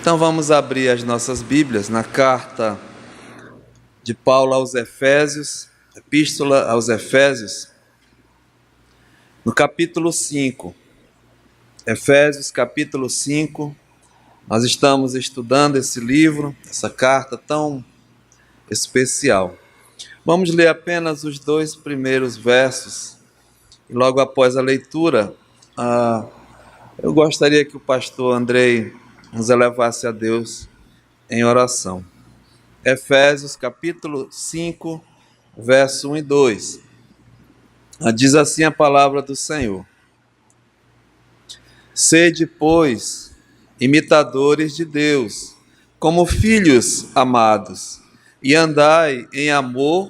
Então vamos abrir as nossas Bíblias na carta de Paulo aos Efésios, Epístola aos Efésios, no capítulo 5. Efésios, capítulo 5. Nós estamos estudando esse livro, essa carta tão especial. Vamos ler apenas os 2 primeiros versos. E logo após a leitura, eu gostaria que o pastor Andrei nos elevasse a Deus em oração. Efésios capítulo 5, verso 1 e 2. Diz assim a palavra do Senhor: Sede, pois, imitadores de Deus, como filhos amados, e andai em amor,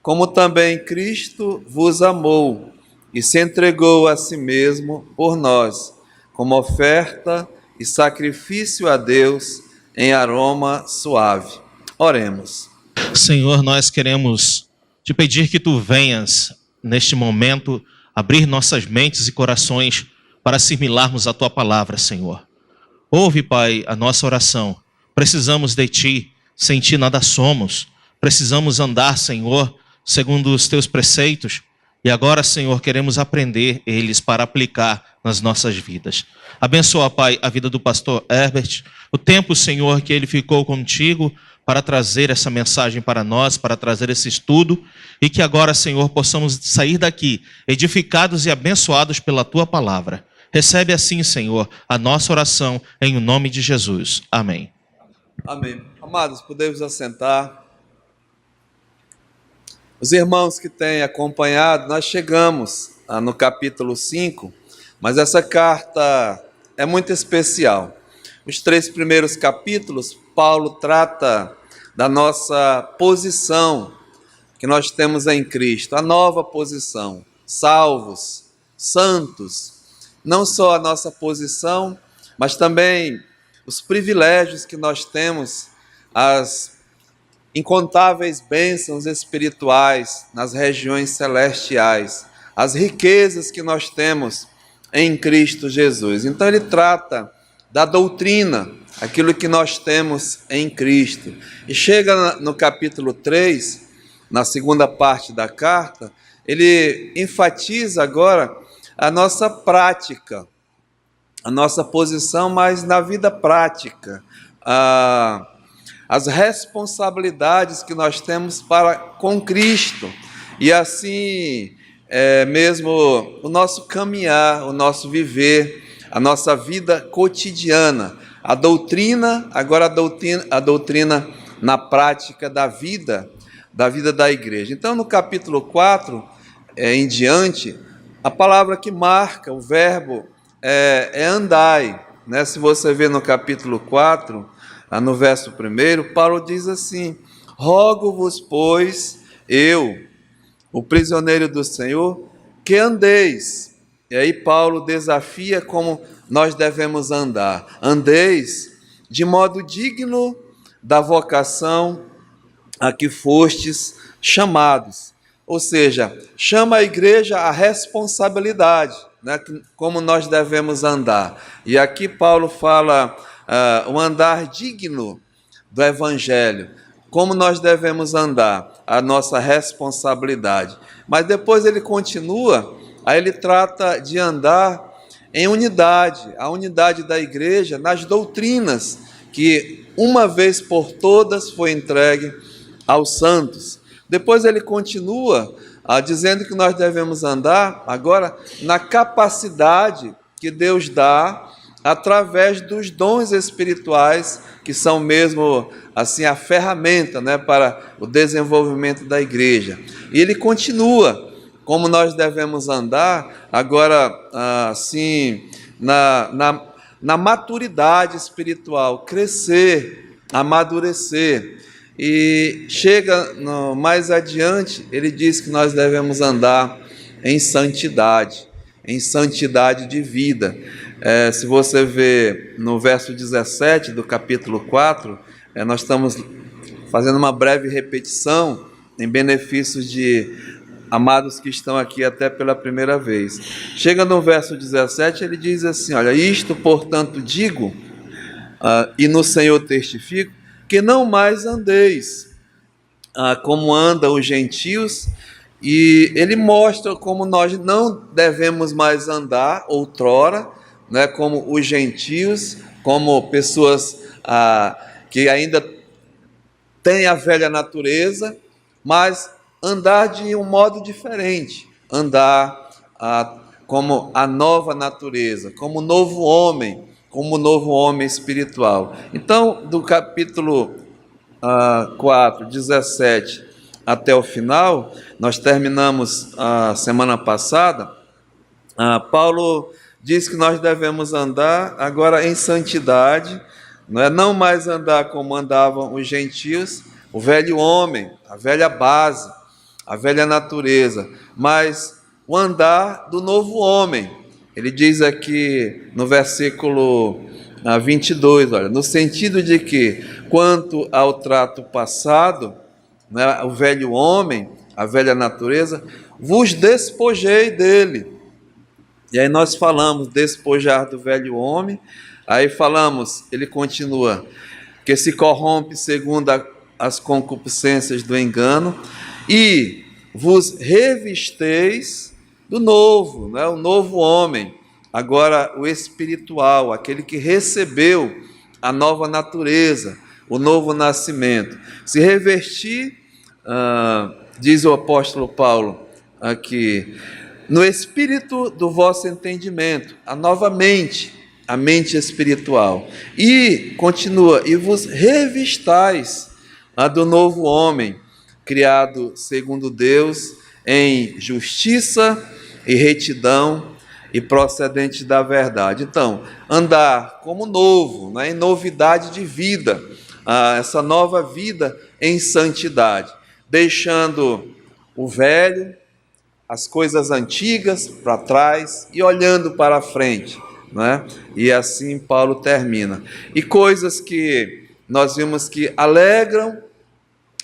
como também Cristo vos amou, e se entregou a si mesmo por nós, como oferta e sacrifício a Deus em aroma suave. Oremos. Senhor, nós queremos te pedir que tu venhas neste momento abrir nossas mentes e corações para assimilarmos a tua palavra, Senhor. Ouve, Pai, a nossa oração. Precisamos de ti, sem ti nada somos. Precisamos andar, Senhor, segundo os teus preceitos. E agora, Senhor, queremos aprender eles para aplicar nas nossas vidas. Abençoa, Pai, a vida do pastor Herbert, o tempo, Senhor, que ele ficou contigo para trazer essa mensagem para nós, para trazer esse estudo, e que agora, Senhor, possamos sair daqui edificados e abençoados pela tua palavra. Recebe assim, Senhor, a nossa oração em o nome de Jesus. Amém. Amém. Amados, podemos assentar. Os irmãos que têm acompanhado, nós chegamos no capítulo 5, mas essa carta é muito especial. Os 3 primeiros capítulos, Paulo trata da nossa posição que nós temos em Cristo, a nova posição, salvos, santos, não só a nossa posição, mas também os privilégios que nós temos, as incontáveis bênçãos espirituais nas regiões celestiais, as riquezas que nós temos em Cristo Jesus. Então ele trata da doutrina, aquilo que nós temos em Cristo. E chega no capítulo 3, na segunda parte da carta, ele enfatiza agora a nossa prática, a nossa posição, mas na vida prática, as responsabilidades que nós temos para com Cristo, e assim mesmo o nosso caminhar, o nosso viver, a nossa vida cotidiana, a doutrina, agora a doutrina na prática da vida da igreja. Então, no capítulo 4 em diante, a palavra que marca, o verbo é andai, né? Se você vê no capítulo 4, no verso 1, Paulo diz assim: rogo-vos, pois, eu, o prisioneiro do Senhor, que andeis. E aí Paulo desafia como nós devemos andar. Andeis de modo digno da vocação a que fostes chamados. Ou seja, chama a igreja à responsabilidade, né, como nós devemos andar. E aqui Paulo fala o andar digno do Evangelho, como nós devemos andar, a nossa responsabilidade. Mas depois ele continua, aí ele trata de andar em unidade, a unidade da igreja nas doutrinas que uma vez por todas foi entregue aos santos. Depois ele continua dizendo que nós devemos andar agora na capacidade que Deus dá através dos dons espirituais, que são mesmo assim a ferramenta, né, para o desenvolvimento da igreja. E ele continua como nós devemos andar agora assim na maturidade espiritual, crescer, amadurecer. E chega mais adiante, ele diz que nós devemos andar em santidade de vida. Se você vê no verso 17 do capítulo 4, nós estamos fazendo uma breve repetição em benefício de amados que estão aqui até pela primeira vez. Chega no verso 17, ele diz assim: olha, isto, portanto, digo, E no Senhor testifico que não mais andeis como andam os gentios, e ele mostra como nós não devemos mais andar outrora, né, como os gentios, como pessoas que ainda têm a velha natureza, mas andar de um modo diferente, andar como a nova natureza, como novo homem espiritual. Então, do capítulo 4, 17 até o final, nós terminamos a semana passada, Paulo diz que nós devemos andar agora em santidade, não mais andar como andavam os gentios, o velho homem, a velha base, a velha natureza, mas o andar do novo homem. Ele diz aqui no versículo 22, olha, no sentido de que, quanto ao trato passado, né, o velho homem, a velha natureza, vos despojei dele. E aí nós falamos despojar do velho homem, aí falamos, ele continua, que se corrompe segundo as concupiscências do engano, e vos revisteis do novo, né, o novo homem, agora o espiritual, aquele que recebeu a nova natureza, o novo nascimento. Se revestir, diz o apóstolo Paulo aqui, no espírito do vosso entendimento, a nova mente, a mente espiritual. E continua, e vos revistais do novo homem, criado segundo Deus, em justiça e retidão e procedente da verdade. Então, andar como novo, né, em novidade de vida, essa nova vida em santidade, deixando o velho, as coisas antigas para trás e olhando para frente, né? E assim Paulo termina. E coisas que nós vimos que alegram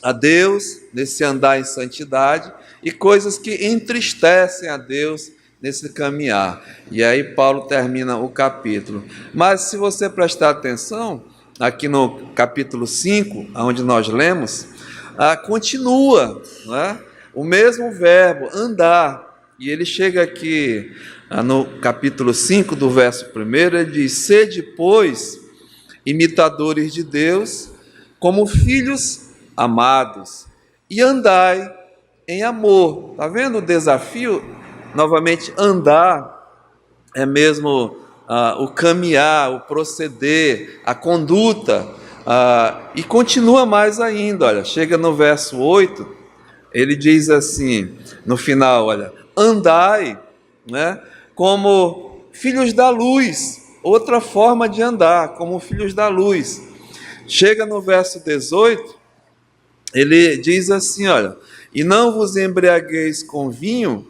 a Deus nesse andar em santidade, e coisas que entristecem a Deus nesse caminhar. E aí Paulo termina o capítulo. Mas se você prestar atenção, aqui no capítulo 5, onde nós lemos, continua, né, o mesmo verbo, andar. E ele chega aqui no capítulo 5, do verso 1, ele diz, sede, pois, imitadores de Deus, como filhos amados, e andai em amor. Está vendo o desafio? Novamente, andar é mesmo o caminhar, o proceder, a conduta, e continua mais ainda, olha, chega no verso 8, ele diz assim, no final, olha, andai, né, como filhos da luz, outra forma de andar, como filhos da luz. Chega no verso 18, ele diz assim, olha, e não vos embriagueis com vinho,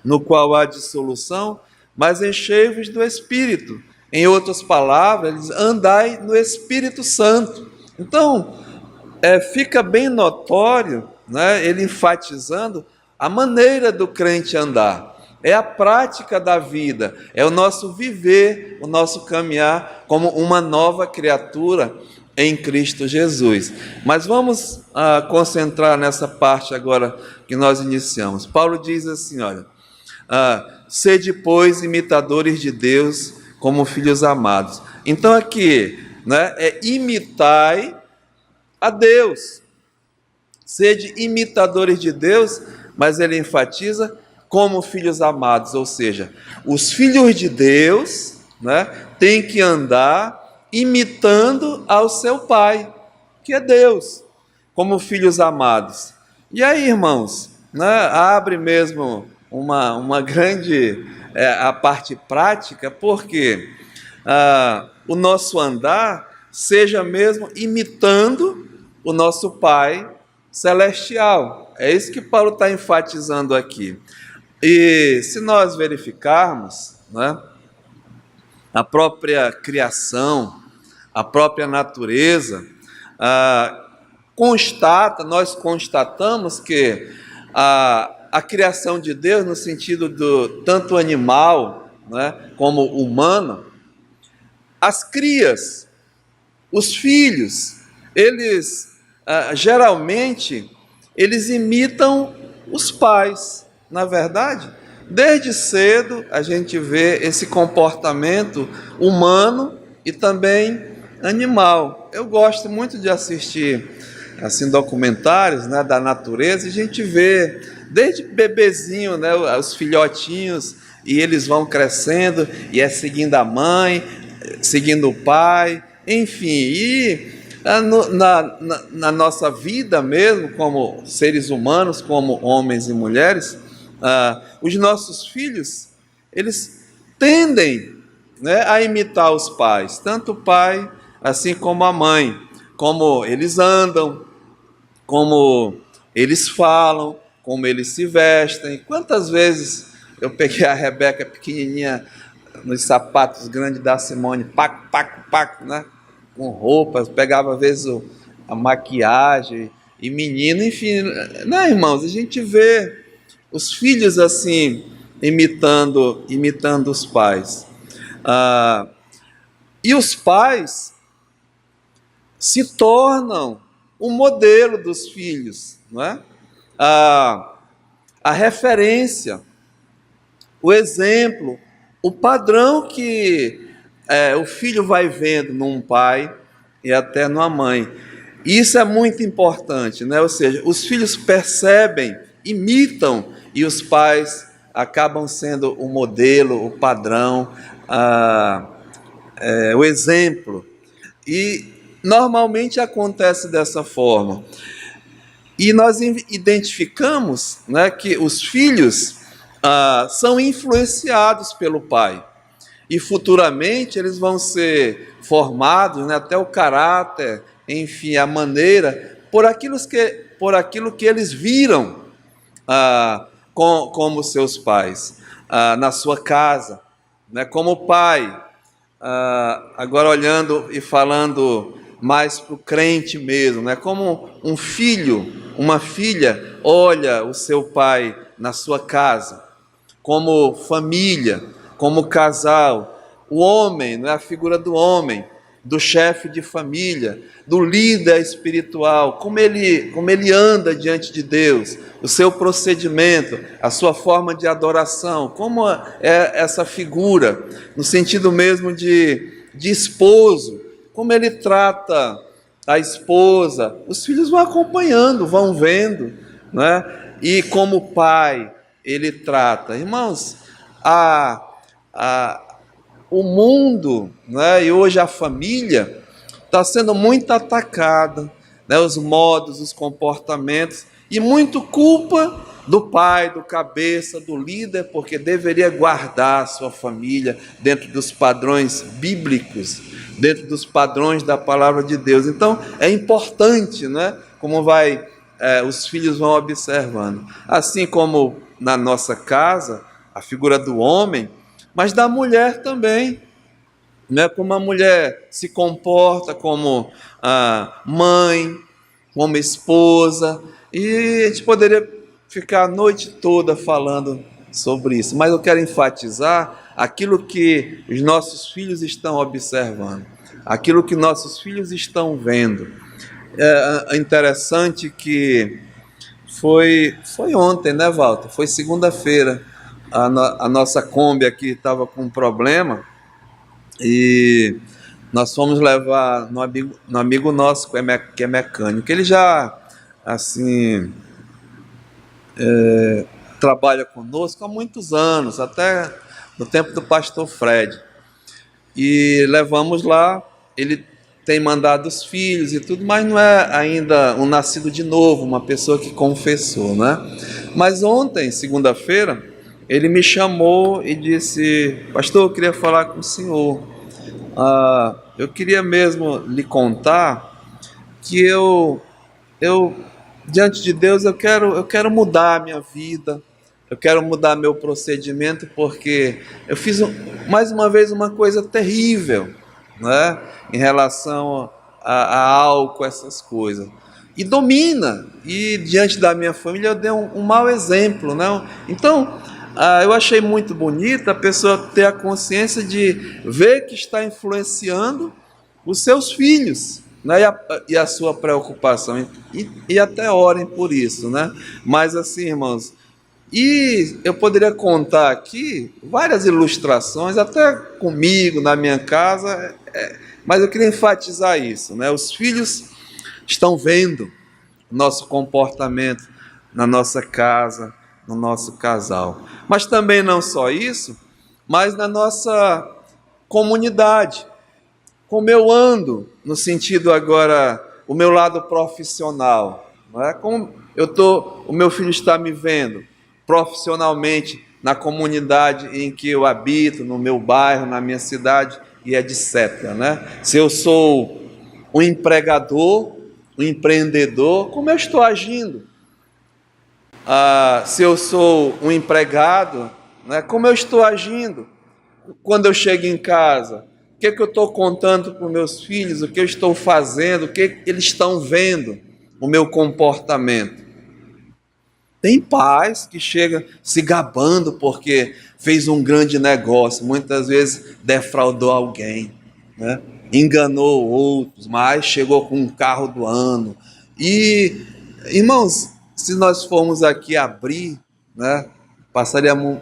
no qual há dissolução, mas enchei-vos do Espírito. Em outras palavras, ele diz, andai no Espírito Santo. Então, fica bem notório, né, ele enfatizando a maneira do crente andar. É a prática da vida, é o nosso viver, o nosso caminhar como uma nova criatura em Cristo Jesus. Mas vamos concentrar nessa parte agora que nós iniciamos. Paulo diz assim, olha, sede, pois, imitadores de Deus como filhos amados. Então aqui, né, imitai a Deus. Sede imitadores de Deus, mas ele enfatiza como filhos amados, ou seja, os filhos de Deus, né, têm que andar imitando ao seu Pai, que é Deus, como filhos amados. E aí, irmãos, né, abre mesmo uma grande a parte prática, porque o nosso andar seja mesmo imitando o nosso Pai celestial. É isso que Paulo está enfatizando aqui. E se nós verificarmos, né, a própria criação, a própria natureza, nós constatamos que a criação de Deus, no sentido do tanto animal, né, como humano, as crias, Os filhos, eles geralmente, eles imitam os pais, na verdade. Desde cedo a gente vê esse comportamento humano e também animal. Eu gosto muito de assistir assim documentários, né, da natureza, e a gente vê desde bebezinho, né, os filhotinhos, e eles vão crescendo e é seguindo a mãe, seguindo o pai, enfim. E na nossa vida mesmo, como seres humanos, como homens e mulheres, os nossos filhos, eles tendem, né, a imitar os pais, tanto o pai assim como a mãe, como eles andam, como eles falam, como eles se vestem. Quantas vezes eu peguei a Rebeca pequenininha nos sapatos grandes da Simone, paco, paco, paco, né, com roupas, pegava às vezes a maquiagem, e menino, enfim, né, irmãos, a gente vê os filhos assim, imitando os pais. E os pais se tornam o modelo dos filhos, não é? A referência, o exemplo, o padrão que o filho vai vendo num pai e até numa mãe. Isso é muito importante, né? Ou seja, os filhos percebem, imitam, e os pais acabam sendo o modelo, o padrão, o exemplo. E normalmente acontece dessa forma. E nós identificamos, né, que os filhos são influenciados pelo pai. E futuramente eles vão ser formados, né, até o caráter, enfim, a maneira, por aquilo que eles viram como seus pais, na sua casa, né, como pai. Agora olhando e falando mais para o crente mesmo, né, como um filho, uma filha olha o seu pai na sua casa, como família, como casal, o homem, né, a figura do homem, do chefe de família, do líder espiritual, como ele anda diante de Deus, o seu procedimento, a sua forma de adoração, como é essa figura, no sentido mesmo de esposo, como ele trata a esposa. Os filhos vão acompanhando, vão vendo, né? E como pai ele trata. Irmãos, o mundo, né, e hoje a família está sendo muito atacada, né, os modos, os comportamentos, e muito culpa do pai, do cabeça, do líder, porque deveria guardar a sua família dentro dos padrões bíblicos, dentro dos padrões da palavra de Deus. Então é importante, né, como os filhos vão observando, assim como na nossa casa, a figura do homem, mas da mulher também, né? Como a mulher se comporta como mãe, como esposa, e a gente poderia ficar a noite toda falando sobre isso, mas eu quero enfatizar aquilo que os nossos filhos estão observando, aquilo que nossos filhos estão vendo. É interessante que foi ontem, né, Walter? Foi segunda-feira. A nossa Kombi aqui estava com um problema e nós fomos levar no amigo nosso que é mecânico. Ele já assim trabalha conosco há muitos anos, até no tempo do pastor Fred. E levamos lá, ele tem mandado os filhos e tudo, mas não é ainda um nascido de novo, uma pessoa que confessou, né? Mas ontem, segunda-feira, ele me chamou e disse: pastor, eu queria falar com o senhor. Eu queria mesmo lhe contar que eu diante de Deus, eu quero mudar a minha vida, eu quero mudar meu procedimento, porque eu fiz mais uma vez uma coisa terrível, né, em relação a álcool, essas coisas. E domina, e diante da minha família eu dei um mau exemplo, né? Então, eu achei muito bonito a pessoa ter a consciência de ver que está influenciando, os seus filhos, né? E a sua preocupação. E até orem por isso, né? Mas assim, irmãos, e eu poderia contar aqui várias ilustrações, até comigo, na minha casa, mas eu queria enfatizar isso, né? Os filhos estão vendo o nosso comportamento na nossa casa, no nosso casal. Mas também não só isso, mas na nossa comunidade. Como eu ando, no sentido agora, o meu lado profissional, não é? Como o meu filho está me vendo profissionalmente na comunidade em que eu habito, no meu bairro, na minha cidade e etc, né? Se eu sou um empregador, um empreendedor, como eu estou agindo? Se eu sou um empregado, né, como eu estou agindo? Quando eu chego em casa, o que eu estou contando para os meus filhos, o que eu estou fazendo, o que eles estão vendo, o meu comportamento. Tem pais que chegam se gabando porque fez um grande negócio, muitas vezes defraudou alguém, né? Enganou outros, mas chegou com um carro do ano. E, irmãos, se nós formos aqui abrir, né, passaríamos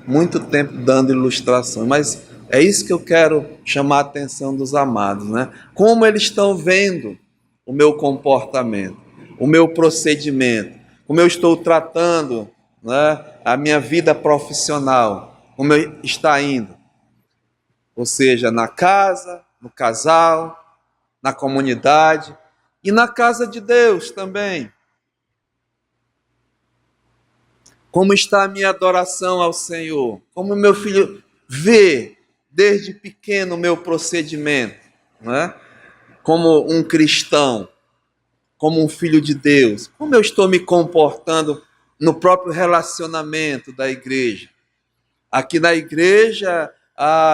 muito tempo dando ilustração, mas é isso que eu quero chamar a atenção dos amados, né? Como eles estão vendo o meu comportamento, o meu procedimento, como eu estou tratando, né, a minha vida profissional, como está indo. Ou seja, na casa, no casal, na comunidade e na casa de Deus também. Como está a minha adoração ao Senhor? Como meu filho vê desde pequeno o meu procedimento, né? Como um cristão, como um filho de Deus. Como eu estou me comportando no próprio relacionamento da igreja? Aqui na igreja,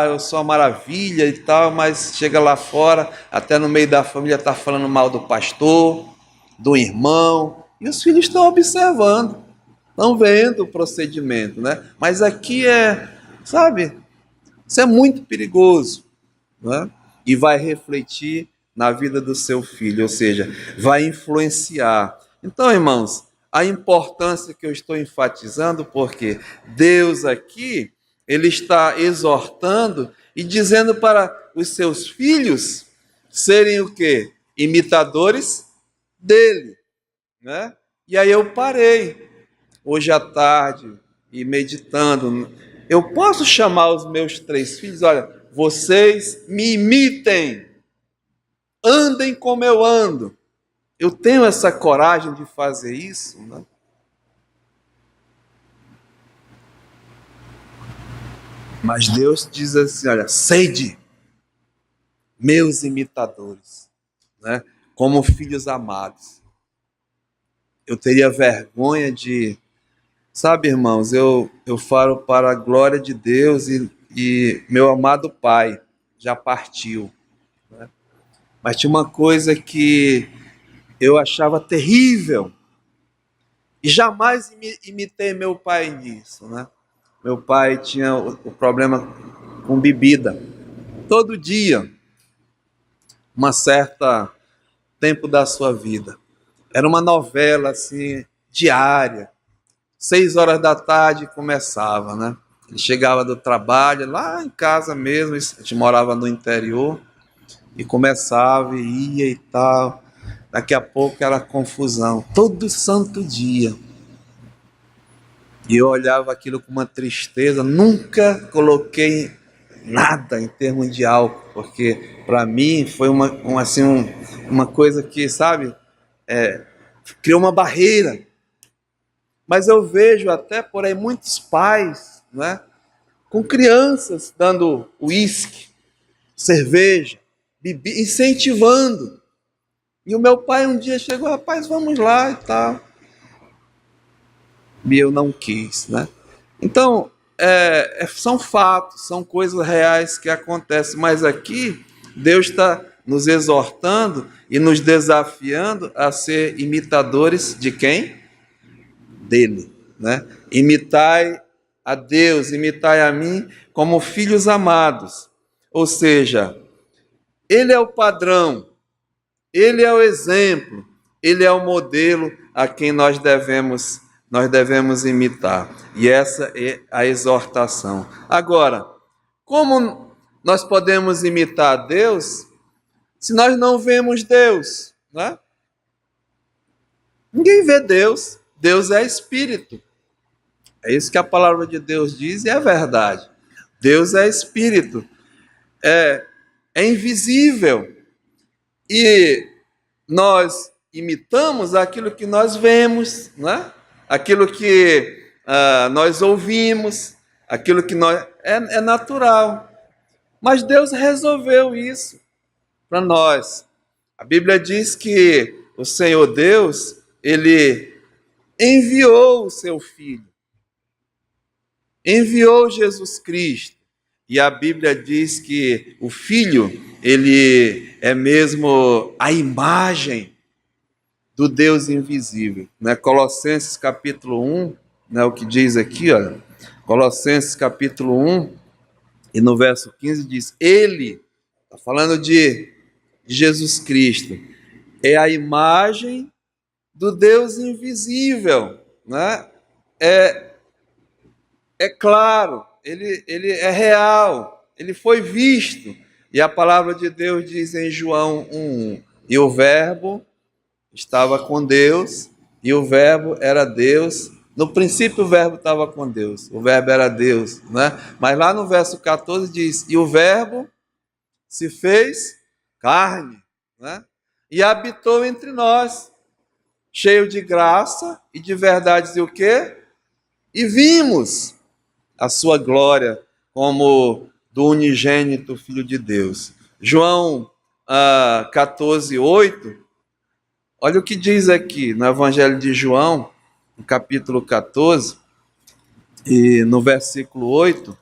eu sou uma maravilha e tal, mas chega lá fora, até no meio da família está falando mal do pastor, do irmão, e os filhos estão observando. Estão vendo o procedimento, né? Mas aqui sabe, isso é muito perigoso, né? E vai refletir na vida do seu filho, ou seja, vai influenciar. Então, irmãos, a importância que eu estou enfatizando, porque Deus aqui, Ele está exortando e dizendo para os seus filhos serem o quê? Imitadores dele, né? E aí eu parei hoje à tarde e meditando, eu posso chamar os meus 3 filhos, olha, vocês me imitem, andem como eu ando. Eu tenho essa coragem de fazer isso, né? Mas Deus diz assim, olha, sede meus imitadores, né? Como filhos amados. Eu teria vergonha de... Sabe, irmãos, eu falo para a glória de Deus e meu amado Pai já partiu, né? Mas tinha uma coisa que eu achava terrível e jamais imitei meu pai nisso, né? Meu pai tinha o problema com bebida. Todo dia, uma certa tempo da sua vida. Era uma novela assim, diária. 6 horas da tarde começava, né? Ele chegava do trabalho, lá em casa mesmo, a gente morava no interior, e começava, e ia e tal. Daqui a pouco era confusão, todo santo dia. E eu olhava aquilo com uma tristeza, nunca coloquei nada em termos de álcool, porque para mim foi uma coisa que, sabe, criou uma barreira. Mas eu vejo até por aí muitos pais, né, com crianças dando uísque, cerveja, bebida, incentivando. E o meu pai um dia chegou, rapaz, vamos lá e tal. E eu não quis, né? Então, são fatos, são coisas reais que acontecem, mas aqui Deus está nos exortando e nos desafiando a ser imitadores de quem? Dele, né? Imitai a Deus, imitai a mim como filhos amados. Ou seja, Ele é o padrão, ele é o exemplo, ele é o modelo a quem nós devemos imitar. E essa é a exortação. Agora, como nós podemos imitar Deus se nós não vemos Deus, né? Ninguém vê Deus. Deus é espírito. É isso que a palavra de Deus diz e é verdade. Deus é espírito. É invisível. E nós imitamos aquilo que nós vemos, né? Aquilo que nós ouvimos, aquilo que nós... É natural. Mas Deus resolveu isso para nós. A Bíblia diz que o Senhor Deus, Ele enviou o seu Filho. Enviou Jesus Cristo. E a Bíblia diz que o Filho, ele é mesmo a imagem do Deus invisível. Né? Colossenses capítulo 1, né, o que diz aqui, olha, Colossenses capítulo 1, e no verso 15 diz, Ele, está falando de Jesus Cristo, é a imagem do Deus invisível. Né? É claro, ele é real, ele foi visto. E a palavra de Deus diz em João 1, e o Verbo estava com Deus, e o Verbo era Deus. No princípio o Verbo estava com Deus, o Verbo era Deus, né? Mas lá no verso 14 diz, e o Verbo se fez carne, né? E habitou entre nós, cheio de graça e de verdades, e o quê? E vimos a sua glória como do unigênito Filho de Deus. João 14, 8, olha o que diz aqui no Evangelho de João, no capítulo 14, e no versículo 8,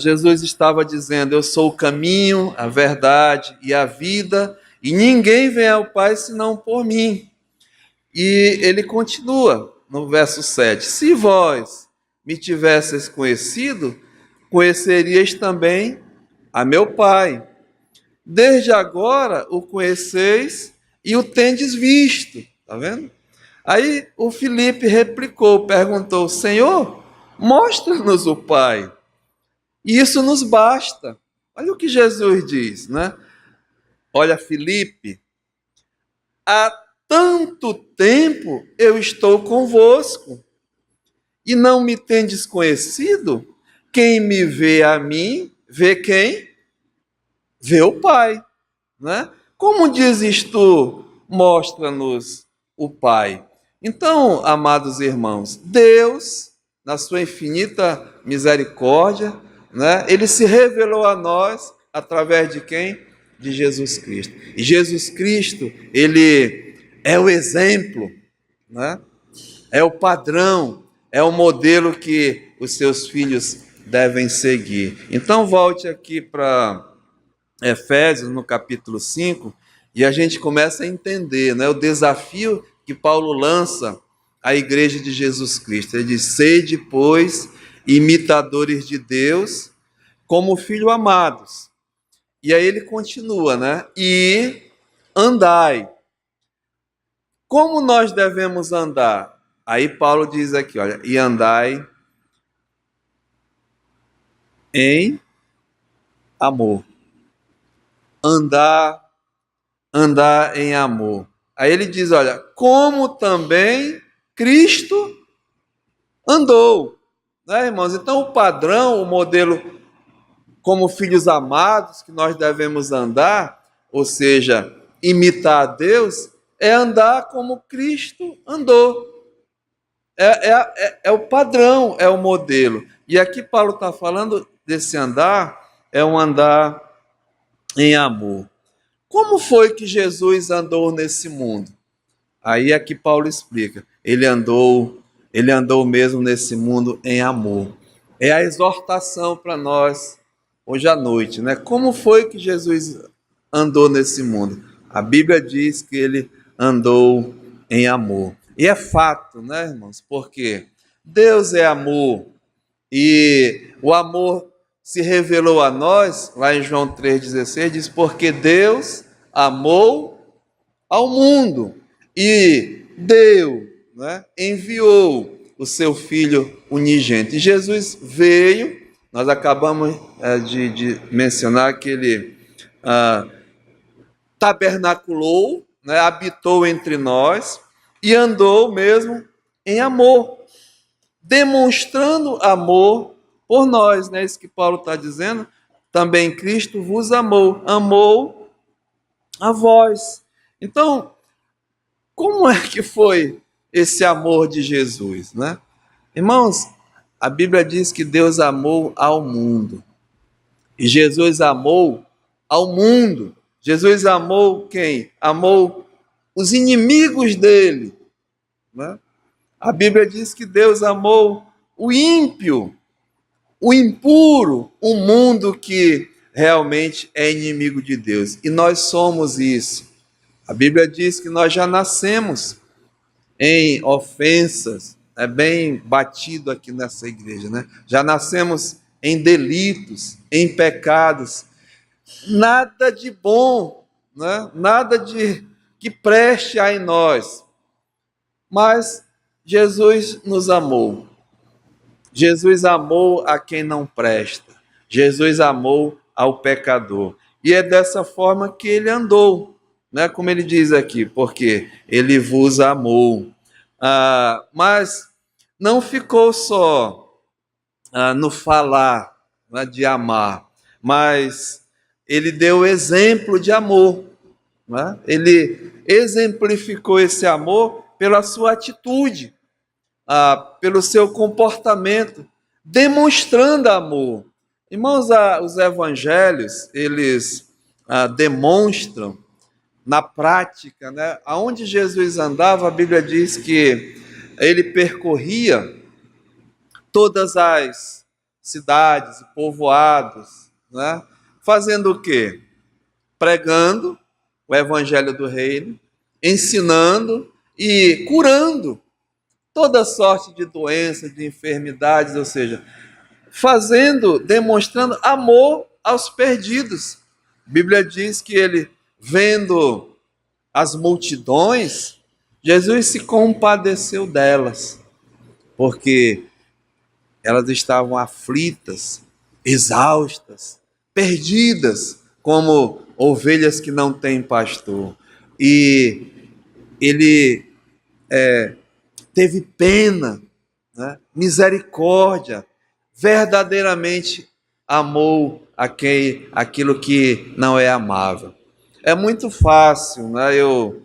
Jesus estava dizendo, eu sou o caminho, a verdade e a vida, e ninguém vem ao Pai senão por mim. E ele continua no verso 7, se vós me tivesseis conhecido, conhecerias também a meu Pai. Desde agora o conheceis e o tendes visto. Está vendo? Aí o Filipe replicou, perguntou, Senhor, mostra-nos o Pai. E isso nos basta. Olha o que Jesus diz, né? Olha, Filipe, há tanto tempo eu estou convosco e não me tendes conhecido? Quem me vê a mim, vê quem? Vê o Pai, né? Como dizes tu, mostra-nos o Pai. Então, amados irmãos, Deus, na sua infinita misericórdia, né, ele se revelou a nós através de quem? De Jesus Cristo. E Jesus Cristo, ele é o exemplo, né? É o padrão, é o modelo que os seus filhos devem seguir. Então, volte aqui para Efésios, no capítulo 5, e a gente começa a entender, né, o desafio que Paulo lança à igreja de Jesus Cristo. Ele diz, sede, pois, imitadores de Deus, como filhos amados. E aí ele continua, né? E andai. Como nós devemos andar? Aí Paulo diz aqui, olha, e andai em amor. Andar em amor. Aí ele diz, olha, como também Cristo andou. Né, irmãos? Então o padrão, o modelo como filhos amados que nós devemos andar, ou seja, imitar a Deus, é andar como Cristo andou. É o padrão, é o modelo. E aqui Paulo está falando desse andar, é um andar em amor. Como foi que Jesus andou nesse mundo? Aí aqui Paulo explica. Ele andou mesmo nesse mundo em amor. É a exortação para nós hoje à noite, né? Como foi que Jesus andou nesse mundo? A Bíblia diz que ele andou em amor. E é fato, né, irmãos? Porque Deus é amor e o amor se revelou a nós, lá em João 3,16, diz, porque Deus amou ao mundo e deu, né, enviou o seu Filho unigênito. E Jesus veio, nós acabamos de mencionar que ele tabernaculou, né, habitou entre nós e andou mesmo em amor, demonstrando amor por nós, né? Isso que Paulo está dizendo, também Cristo vos amou a vós. Então, como é que foi esse amor de Jesus, né? Irmãos, a Bíblia diz que Deus amou ao mundo. E Jesus amou ao mundo. Jesus amou quem? Amou os inimigos dele, né? A Bíblia diz que Deus amou o ímpio, o impuro, o mundo que realmente é inimigo de Deus. E nós somos isso. A Bíblia diz que nós já nascemos em ofensas, é bem batido aqui nessa igreja, né? Já nascemos em delitos, em pecados. Nada de bom, né? Nada de que preste há em nós. Mas Jesus nos amou. Jesus amou a quem não presta. Jesus amou ao pecador. E é dessa forma que ele andou, né? Como ele diz aqui, porque ele vos amou. Mas não ficou só no falar, né, de amar, mas ele deu exemplo de amor, né? Ele exemplificou esse amor pela sua atitude, pelo seu comportamento, demonstrando amor. Irmãos, os evangelhos, eles demonstram na prática, né? Aonde Jesus andava, a Bíblia diz que ele percorria todas as cidades e povoados, né? Fazendo o quê? Pregando o evangelho do reino, ensinando e curando toda sorte de doenças, de enfermidades, ou seja, demonstrando amor aos perdidos. A Bíblia diz que ele, vendo as multidões, Jesus se compadeceu delas, porque elas estavam aflitas, exaustas, perdidas, como ovelhas que não têm pastor. E ele teve pena, né? Misericórdia, verdadeiramente amou aquilo que não é amável. É muito fácil, né, eu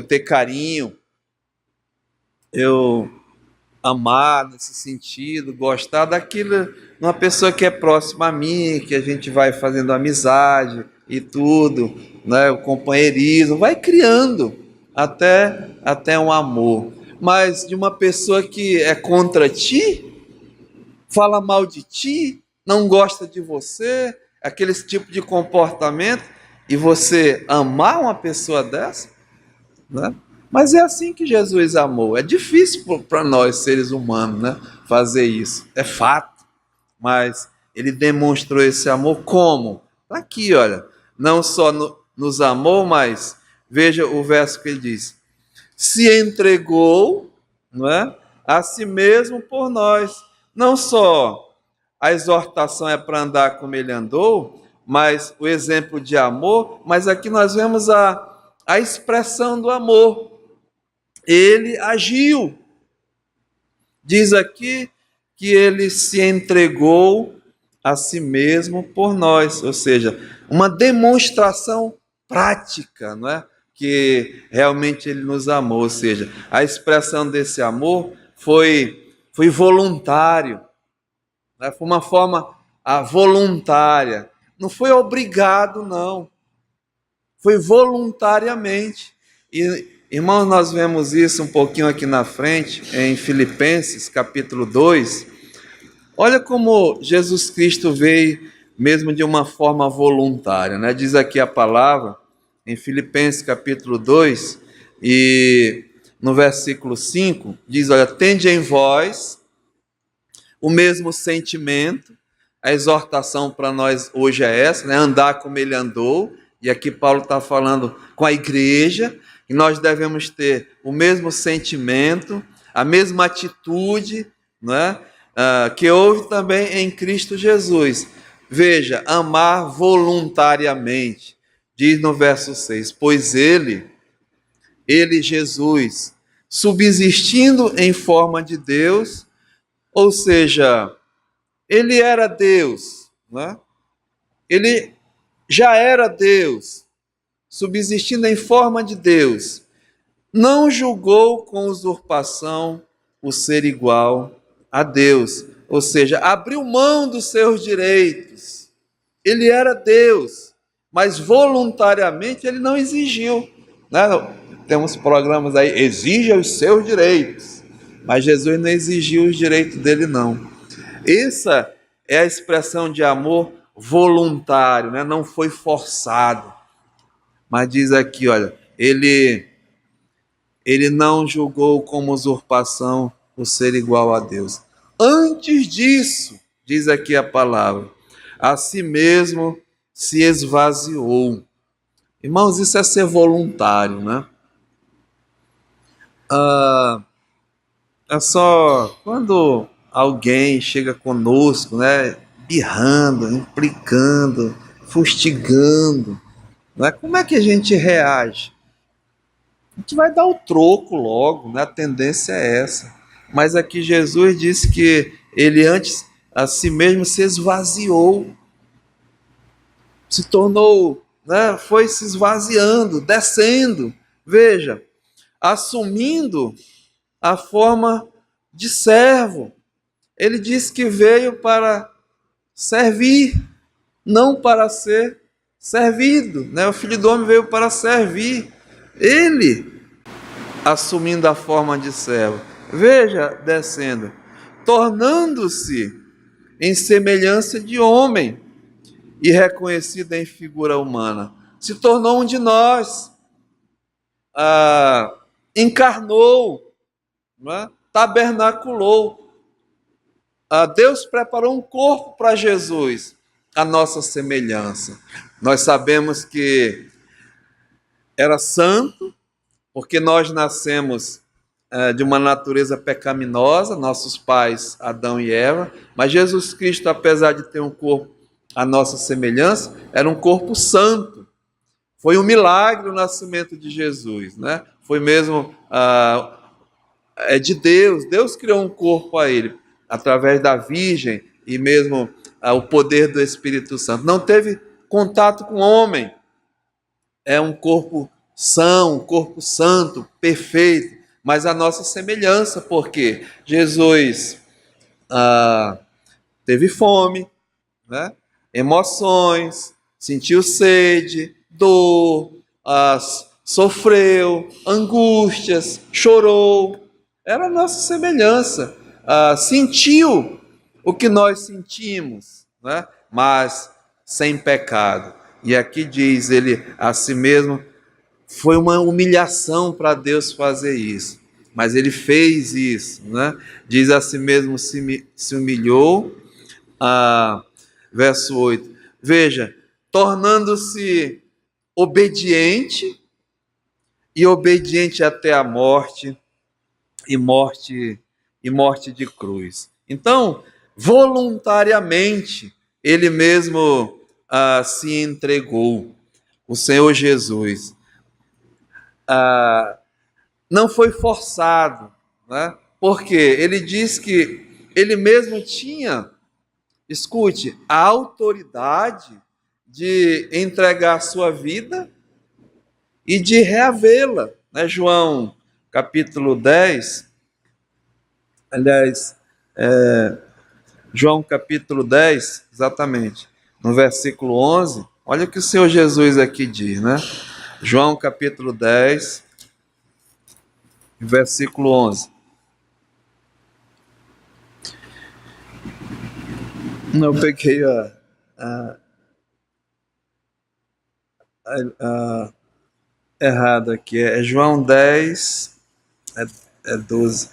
ter carinho, eu amar nesse sentido, gostar daquilo, uma pessoa que é próxima a mim, que a gente vai fazendo amizade e tudo, né, o companheirismo, vai criando até um amor. Mas de uma pessoa que é contra ti, fala mal de ti, não gosta de você, aquele tipo de comportamento, e você amar uma pessoa dessa, né? Mas é assim que Jesus amou. É difícil para nós, seres humanos, né, fazer isso. É fato. Mas ele demonstrou esse amor como? Aqui, olha. Não só nos amou, mas veja o verso que ele diz. Se entregou, não é, a si mesmo por nós. Não só a exortação é para andar como ele andou, mas o exemplo de amor, mas aqui nós vemos a expressão do amor. Ele agiu. Diz aqui que ele se entregou a si mesmo por nós, ou seja, uma demonstração prática, não é? Que realmente ele nos amou, ou seja, a expressão desse amor foi voluntário, né? Foi uma forma voluntária, não foi obrigado, não, foi voluntariamente. E, irmãos, nós vemos isso um pouquinho aqui na frente, em Filipenses, capítulo 2. Olha como Jesus Cristo veio mesmo de uma forma voluntária, né? Diz aqui a palavra, em Filipenses, capítulo 2, e no versículo 5, diz, olha, tende em vós o mesmo sentimento, A exortação para nós hoje é essa, né? Andar como ele andou. E aqui Paulo está falando com a igreja, que nós devemos ter o mesmo sentimento, a mesma atitude, né? Que houve também em Cristo Jesus. Veja, amar voluntariamente. Diz no verso 6, pois ele, Jesus, subsistindo em forma de Deus, ou seja, ele era Deus, né? Ele já era Deus, subsistindo em forma de Deus, não julgou com usurpação o ser igual a Deus, ou seja, abriu mão dos seus direitos. Ele era Deus, mas voluntariamente ele não exigiu, né? Temos programas aí, exija os seus direitos, mas Jesus não exigiu os direitos dele, não. Essa é a expressão de amor voluntário, né? Não foi forçado. Mas diz aqui, olha, ele não julgou como usurpação o ser igual a Deus. Antes disso, diz aqui a palavra, a si mesmo se esvaziou. Irmãos, isso é ser voluntário, né? É só quando alguém chega conosco, né, birrando, implicando, fustigando, né, como é que a gente reage? A gente vai dar o troco logo, né? A tendência é essa. Mas aqui Jesus disse que ele antes a si mesmo se esvaziou, se tornou, né, foi se esvaziando, descendo, veja, assumindo a forma de servo. Ele disse que veio para servir, não para ser servido, né? O Filho do Homem veio para servir. Ele assumindo a forma de servo. Veja, descendo, tornando-se em semelhança de homem e reconhecido em figura humana. Se tornou um de nós, encarnou, né? Tabernaculou. Deus preparou um corpo para Jesus, a nossa semelhança. Nós sabemos que era santo, porque nós nascemos de uma natureza pecaminosa, nossos pais, Adão e Eva, mas Jesus Cristo, apesar de ter um corpo à nossa semelhança, era um corpo santo. Foi um milagre o nascimento de Jesus, né? Foi mesmo de Deus. Deus criou um corpo a ele, através da Virgem e mesmo o poder do Espírito Santo. Não teve contato com o homem. É um corpo são, um corpo santo, perfeito, mas a nossa semelhança, porque Jesus teve fome, né? Emoções, sentiu sede, dor, sofreu, angústias, chorou. Era a nossa semelhança. Sentiu o que nós sentimos, né? Mas sem pecado. E aqui diz ele a si mesmo, foi uma humilhação para Deus fazer isso, mas ele fez isso, né? Diz a si mesmo, se humilhou, verso 8, veja, tornando-se obediente, e obediente até a morte, e morte de cruz. Então, voluntariamente, ele mesmo se entregou, o Senhor Jesus. Não foi forçado, né? Porque ele diz que ele mesmo tinha, escute, a autoridade de entregar sua vida e de reavê-la, né? João capítulo 10, aliás, João capítulo 10, exatamente, no versículo 11, olha o que o Senhor Jesus aqui diz, né? João capítulo 10, versículo 11. Não, eu peguei errado aqui. É João 10, é 12.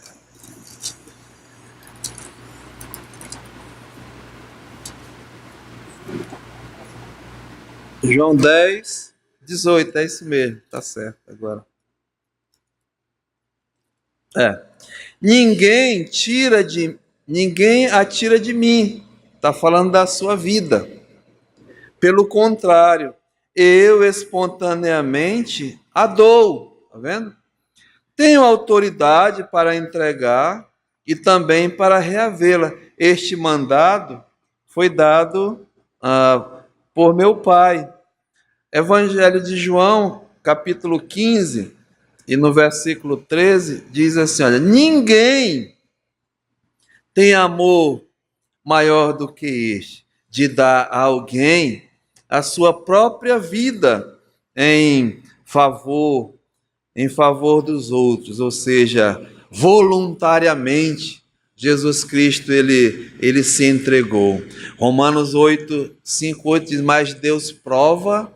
João 10, 18, é isso mesmo, tá certo agora. Ninguém a tira de mim. Está falando da sua vida. Pelo contrário, eu espontaneamente a dou. Está vendo? Tenho autoridade para entregar e também para reavê-la. Este mandado foi dado por meu Pai. Evangelho de João, capítulo 15, e no versículo 13, diz assim, olha, ninguém tem amor maior do que este, de dar a alguém a sua própria vida em favor dos outros, ou seja, voluntariamente. Jesus Cristo, ele se entregou. Romanos 8, 5, 8 diz, mas Deus prova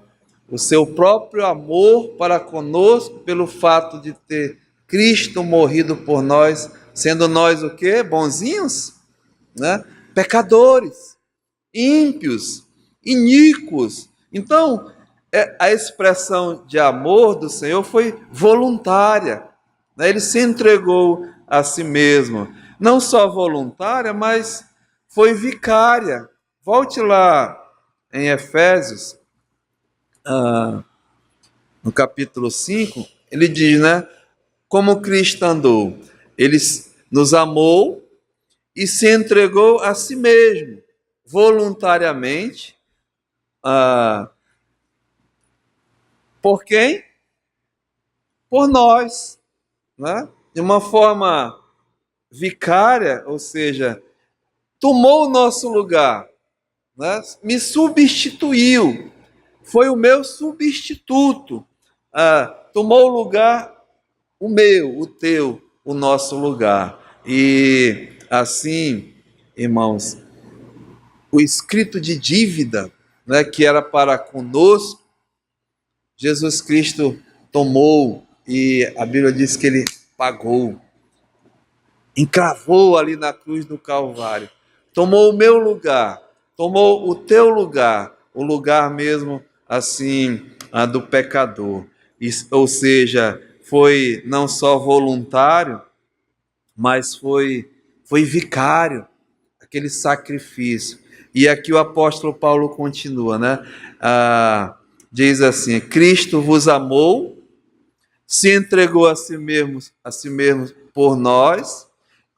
o seu próprio amor para conosco pelo fato de ter Cristo morrido por nós, sendo nós o quê? Bonzinhos? Né? Pecadores, ímpios, iníquos. Então, a expressão de amor do Senhor foi voluntária. Né? Ele se entregou a si mesmo. Não só voluntária, mas foi vicária. Volte lá em Efésios, no capítulo 5, ele diz, né? Como Cristo andou. Ele nos amou e se entregou a si mesmo, voluntariamente. Por quem? Por nós. Né? De uma forma vicária, ou seja, tomou o nosso lugar, né? Me substituiu, foi o meu substituto, tomou o lugar, o meu, o teu, o nosso lugar. E assim, irmãos, o escrito de dívida, né, que era para conosco, Jesus Cristo tomou, e a Bíblia diz que ele pagou, encravou ali na cruz do Calvário, tomou o meu lugar, tomou o teu lugar, o lugar mesmo assim do pecador. Ou seja, foi não só voluntário, mas foi vicário, aquele sacrifício. E aqui o apóstolo Paulo continua, né? Diz assim, Cristo vos amou, se entregou a si mesmo por nós,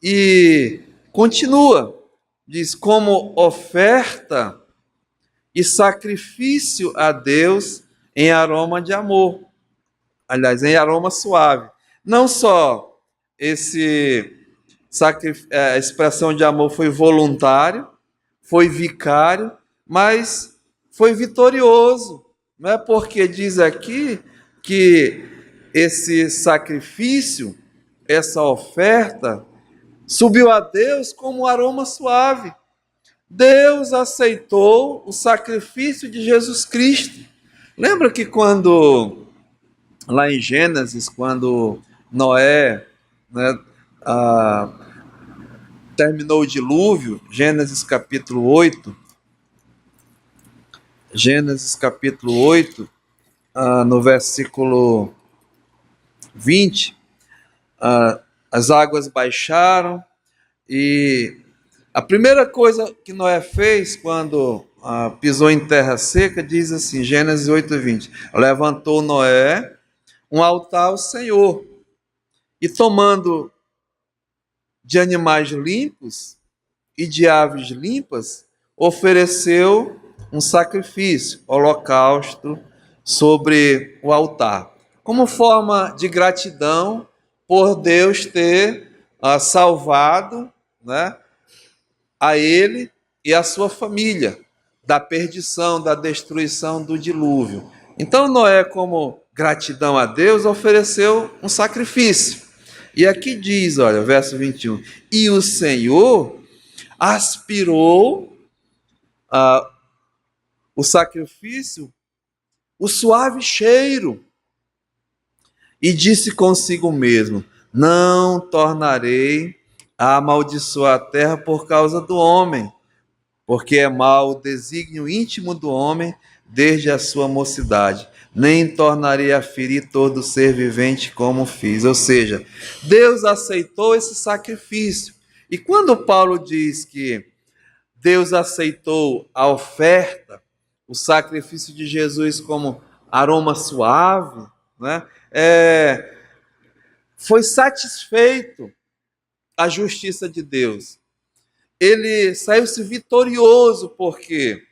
e continua, diz, como oferta e sacrifício a Deus em aroma de amor. Aliás, em aroma suave. Não só a expressão de amor foi voluntário, foi vicário, mas foi vitorioso. Não é porque diz aqui que esse sacrifício, essa oferta, subiu a Deus como um aroma suave. Deus aceitou o sacrifício de Jesus Cristo. Lembra que quando, lá em Gênesis, quando Noé, né, terminou o dilúvio, Gênesis capítulo 8, no versículo 20, as águas baixaram, e a primeira coisa que Noé fez quando pisou em terra seca, diz assim, Gênesis 8:20, levantou Noé um altar ao Senhor, e tomando de animais limpos e de aves limpas, ofereceu um sacrifício, holocausto, sobre o altar, como forma de gratidão por Deus ter salvado, né, a ele e a sua família da perdição, da destruição, do dilúvio. Então Noé, como gratidão a Deus, ofereceu um sacrifício. E aqui diz, olha, verso 21, e o Senhor aspirou o sacrifício, o suave cheiro, e disse consigo mesmo, não tornarei a amaldiçoar a terra por causa do homem, porque é mau o desígnio íntimo do homem desde a sua mocidade, nem tornarei a ferir todo ser vivente como fiz. Ou seja, Deus aceitou esse sacrifício. E quando Paulo diz que Deus aceitou a oferta, o sacrifício de Jesus como aroma suave, né? Foi satisfeito a justiça de Deus. Ele saiu-se vitorioso porque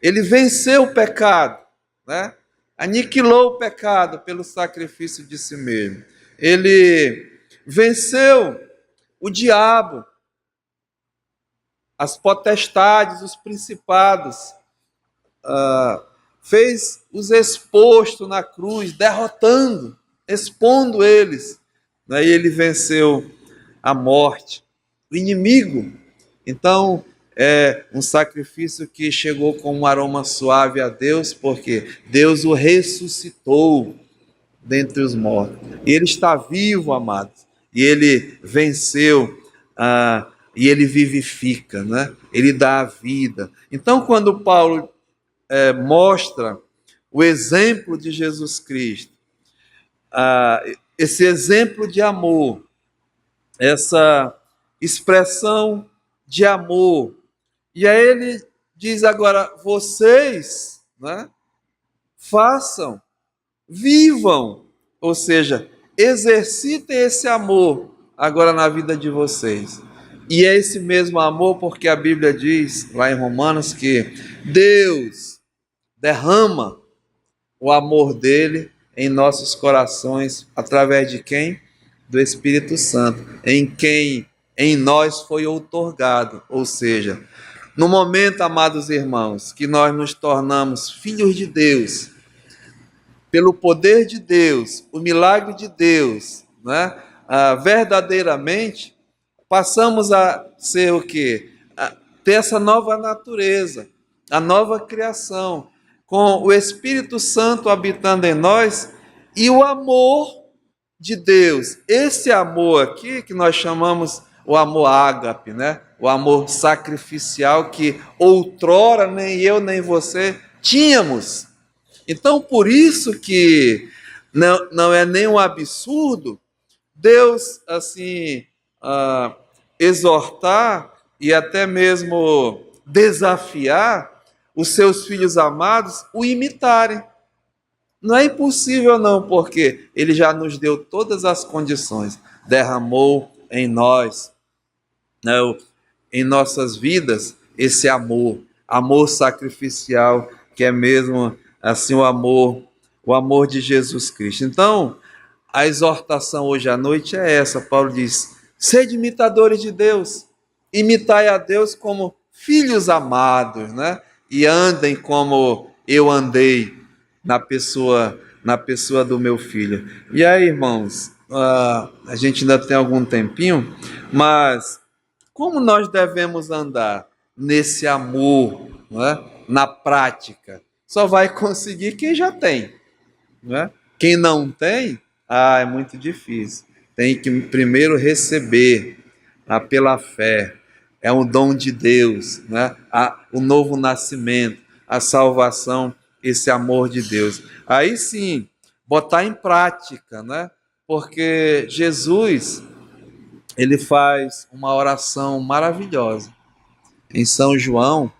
ele venceu o pecado, né? Aniquilou o pecado pelo sacrifício de si mesmo. Ele venceu o diabo, as potestades, os principados, fez-os exposto na cruz, derrotando, expondo eles, né? E ele venceu a morte, o inimigo. Então, é um sacrifício que chegou com um aroma suave a Deus, porque Deus o ressuscitou dentre os mortos. E ele está vivo, amados. E ele venceu, e ele vivifica, né? Ele dá a vida. Então, quando Paulo mostra o exemplo de Jesus Cristo, esse exemplo de amor, essa expressão de amor, e aí ele diz agora, vocês, né, façam, vivam, ou seja, exercitem esse amor agora na vida de vocês. E é esse mesmo amor porque a Bíblia diz, lá em Romanos, que Deus derrama o amor dele em nossos corações, através de quem? Do Espírito Santo, em quem em nós foi outorgado. Ou seja, no momento, amados irmãos, que nós nos tornamos filhos de Deus, pelo poder de Deus, o milagre de Deus, né? Verdadeiramente, passamos a ser o quê? A ter essa nova natureza, a nova criação, com o Espírito Santo habitando em nós e o amor de Deus. Esse amor aqui que nós chamamos o amor ágape, né? O amor sacrificial que outrora nem eu nem você tínhamos. Então, por isso que não é nenhum absurdo Deus, assim, exortar e até mesmo desafiar os seus filhos amados o imitarem. Não é impossível não, porque ele já nos deu todas as condições, derramou em nós, né, em nossas vidas, esse amor sacrificial, que é mesmo assim o amor de Jesus Cristo. Então, a exortação hoje à noite é essa. Paulo diz, sede imitadores de Deus, imitai a Deus como filhos amados, né? E andem como eu andei na pessoa do meu filho. E aí, irmãos, a gente ainda tem algum tempinho, mas como nós devemos andar nesse amor, né? Na prática? Só vai conseguir quem já tem, né? Quem não tem, é muito difícil. Tem que primeiro receber pela fé. É um dom de Deus, né? O novo nascimento, a salvação, esse amor de Deus. Aí sim, botar em prática, né? Porque Jesus, ele faz uma oração maravilhosa. Em São João,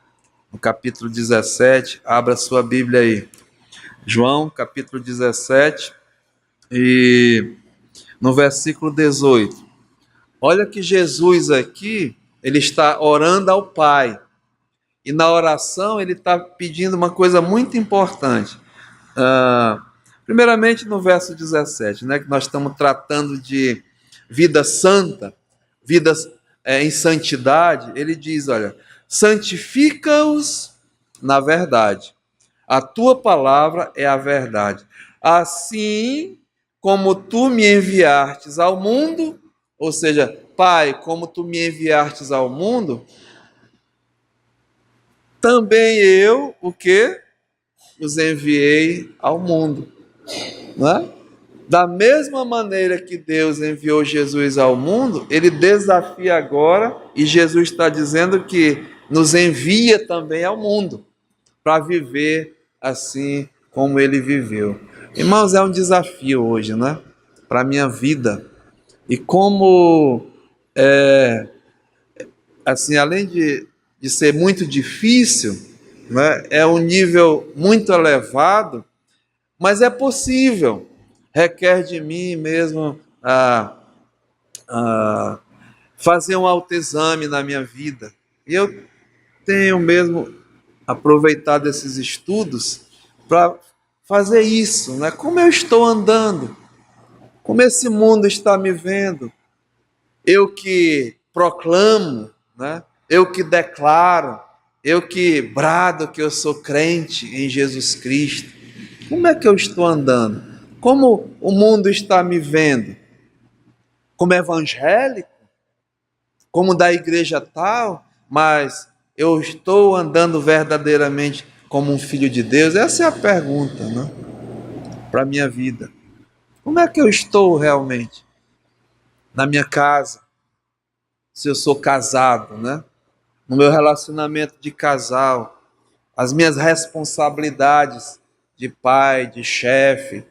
no capítulo 17, abra sua Bíblia aí. João, capítulo 17, e no versículo 18. Olha que Jesus aqui, ele está orando ao Pai. E na oração ele está pedindo uma coisa muito importante. Primeiramente no verso 17, né, que nós estamos tratando de vida santa, vida em santidade. Ele diz, olha, santifica-os na verdade. A tua palavra é a verdade. Assim como tu me enviastes ao mundo, ou seja, Pai, como tu me enviastes ao mundo, também eu, o quê? Os enviei ao mundo. Não é? Da mesma maneira que Deus enviou Jesus ao mundo, ele desafia agora, e Jesus está dizendo que nos envia também ao mundo. para viver assim como ele viveu. Irmãos, é um desafio hoje, né? Para a minha vida. E como, assim, além de ser muito difícil, né, é um nível muito elevado, mas é possível. Requer de mim mesmo fazer um autoexame na minha vida. E eu tenho mesmo aproveitado esses estudos para fazer isso, né? Como eu estou andando? Como esse mundo está me vendo? Eu que proclamo, né? Eu que declaro, eu que brado que eu sou crente em Jesus Cristo. Como é que eu estou andando? Como o mundo está me vendo? Como evangélico? Como da igreja tal? Mas eu estou andando verdadeiramente como um filho de Deus? Essa é a pergunta, né? Para a minha vida. Como é que eu estou realmente? Na minha casa, se eu sou casado, né? No meu relacionamento de casal, as minhas responsabilidades de pai, de chefe,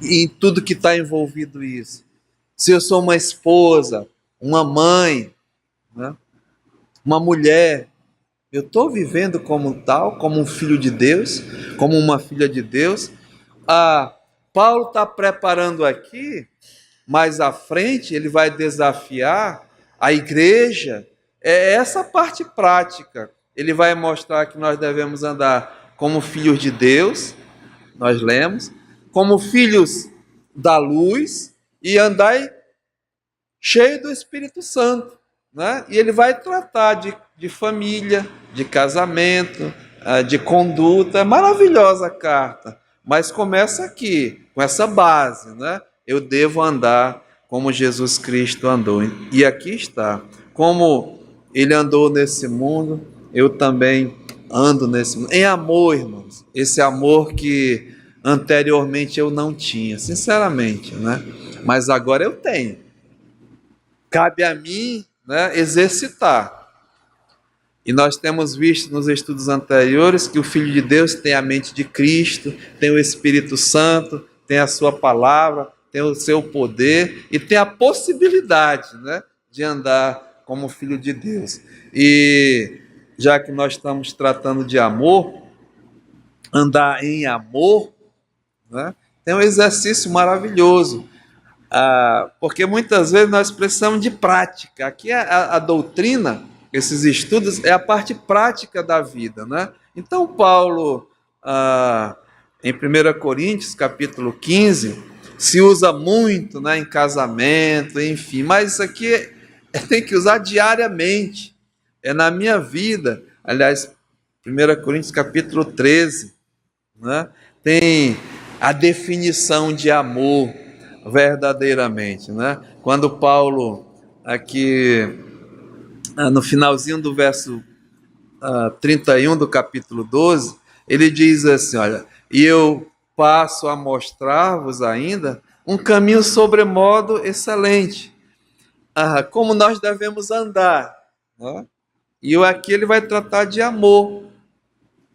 e em tudo que está envolvido isso. Se eu sou uma esposa, uma mãe, né? Uma mulher, eu estou vivendo como tal, como um filho de Deus, como uma filha de Deus. Paulo está preparando aqui, mais à frente, ele vai desafiar a igreja. É essa parte prática. Ele vai mostrar que nós devemos andar como filhos de Deus, nós lemos, como filhos da luz e andar cheio do Espírito Santo, né? E ele vai tratar de família, de casamento, de conduta. É maravilhosa a carta, mas começa aqui, com essa base, né? Eu devo andar como Jesus Cristo andou. E aqui está. Como ele andou nesse mundo, eu também ando nesse mundo. Em amor, irmãos. Esse amor que anteriormente eu não tinha, sinceramente, né? Mas agora eu tenho. Cabe a mim, né, exercitar. E nós temos visto nos estudos anteriores que o Filho de Deus tem a mente de Cristo, tem o Espírito Santo, tem a sua palavra, tem o seu poder e tem a possibilidade, né, de andar como Filho de Deus. E já que nós estamos tratando de amor, andar em amor, né, tem um exercício maravilhoso. Porque muitas vezes nós precisamos de prática. Aqui a doutrina, esses estudos, é a parte prática da vida, né? Então Paulo, em 1 Coríntios, capítulo 15, se usa muito, né, em casamento, enfim, mas isso aqui tem que usar diariamente. É na minha vida. Aliás, 1 Coríntios, capítulo 13, né, tem a definição de amor verdadeiramente, né? Quando Paulo, aqui no finalzinho do verso 31 do capítulo 12, ele diz assim, olha, e eu passo a mostrar-vos ainda um caminho sobremodo excelente, como nós devemos andar, né? E aqui ele vai tratar de amor,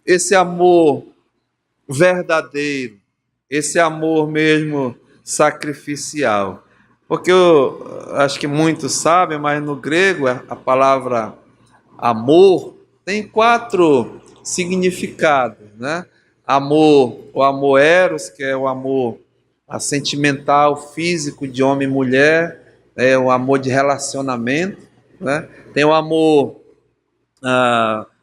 esse amor verdadeiro, esse amor mesmo sacrificial. Porque eu acho que muitos sabem, mas no grego a palavra amor tem 4 significados, né? Amor, o amor eros, que é o amor sentimental, físico de homem e mulher, é o amor de relacionamento, né? Tem o amor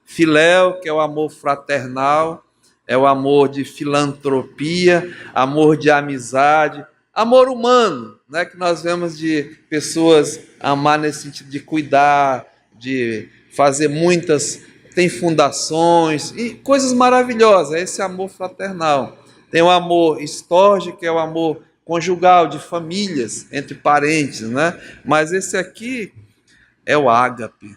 filéu, que é o amor fraternal, é o amor de filantropia, amor de amizade, amor humano, né, que nós vemos de pessoas amar nesse sentido de cuidar, de fazer muitas, tem fundações e coisas maravilhosas, esse amor fraternal. Tem o amor estorge, que é o amor conjugal, de famílias, entre parentes, né? Mas esse aqui é o ágape,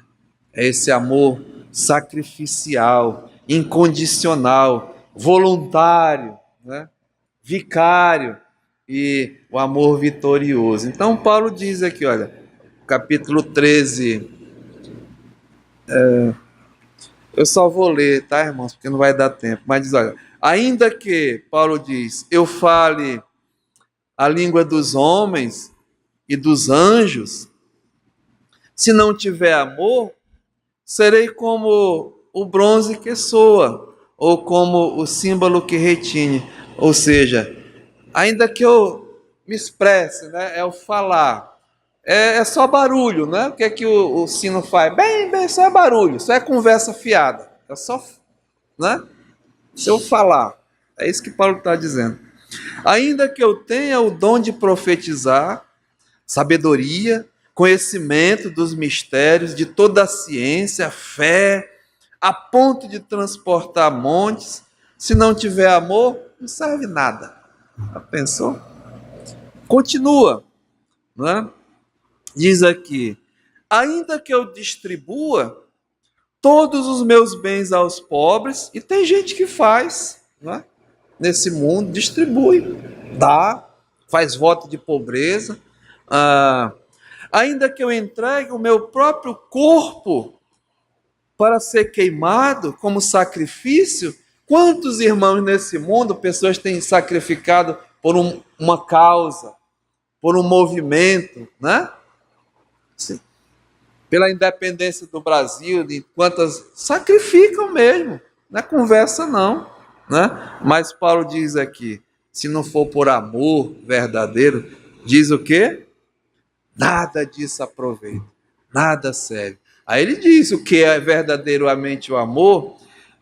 é esse amor sacrificial, incondicional, voluntário, né? Vicário e o amor vitorioso. Então Paulo diz aqui, olha, capítulo 13, Eu só vou ler, tá, irmãos? Porque não vai dar tempo. Mas diz, olha, ainda que, Paulo diz, eu fale a língua dos homens e dos anjos, se não tiver amor, serei como o bronze que soa, ou como o símbolo que retine. Ou seja, ainda que eu me expresse, né, é o falar. É só barulho, né? O que é que o sino faz? Bem, só é barulho, só é conversa fiada. É só, né? Se eu falar. É isso que Paulo está dizendo. Ainda que eu tenha o dom de profetizar, sabedoria, conhecimento dos mistérios, de toda a ciência, fé, a ponto de transportar montes, se não tiver amor, não serve nada. Já pensou? Continua, né? Diz aqui, ainda que eu distribua todos os meus bens aos pobres, e tem gente que faz, né? Nesse mundo, distribui, dá, faz voto de pobreza, ainda que eu entregue o meu próprio corpo para ser queimado como sacrifício, quantos irmãos nesse mundo, pessoas têm sacrificado por uma causa, por um movimento, né? Sim. Pela independência do Brasil, de quantas sacrificam mesmo, não é conversa não, né? Mas Paulo diz aqui, se não for por amor verdadeiro, diz o quê? Nada disso aproveita, nada serve. Aí ele diz o que é verdadeiramente o amor,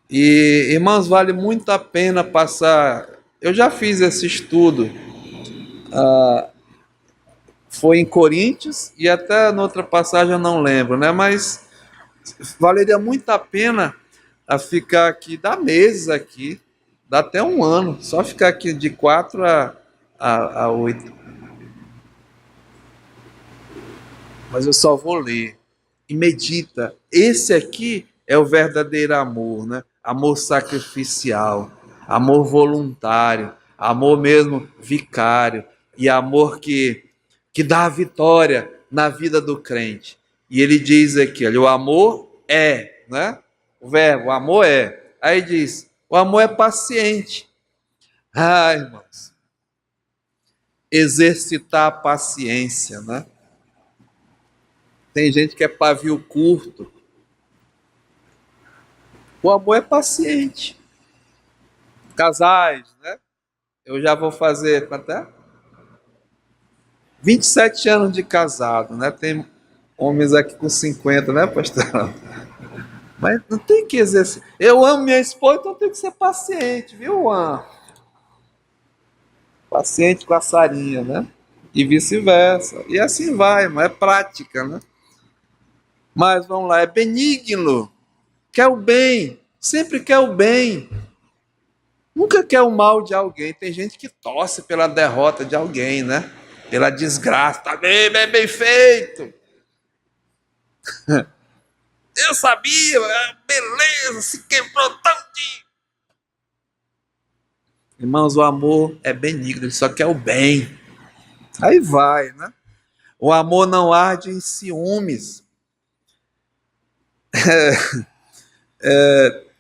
e irmãos, vale muito a pena passar, eu já fiz esse estudo, foi em Coríntios, e até noutra passagem eu não lembro, né? Mas valeria muito a pena a ficar aqui, dá meses aqui, dá até um ano, só ficar aqui de 4 a 8. Mas eu só vou ler. E medita. Esse aqui é o verdadeiro amor, né? Amor sacrificial, amor voluntário, amor mesmo vicário, e amor que dá a vitória na vida do crente. E ele diz aqui, olha, o amor é, né? O verbo, o amor é. Aí diz, o amor é paciente. Ai, irmãos, exercitar a paciência, né? Tem gente que é pavio curto. O amor é paciente. Casais, né? Eu já vou fazer, quanto é? 27 anos de casado, né? Tem homens aqui com 50, né, pastor? Mas não tem que exercer. Eu amo minha esposa, então tem que ser paciente, viu, Juan? Paciente com a Sarinha, né? E vice-versa. E assim vai, mas é prática, né? Mas vamos lá, é benigno, quer o bem, sempre quer o bem. Nunca quer o mal de alguém. Tem gente que torce pela derrota de alguém, né? Pela desgraça. Tá bem feito. Eu sabia, beleza, se quebrou todinho. Irmãos, o amor é benigno, ele só quer o bem. Aí vai, né? O amor não arde em ciúmes.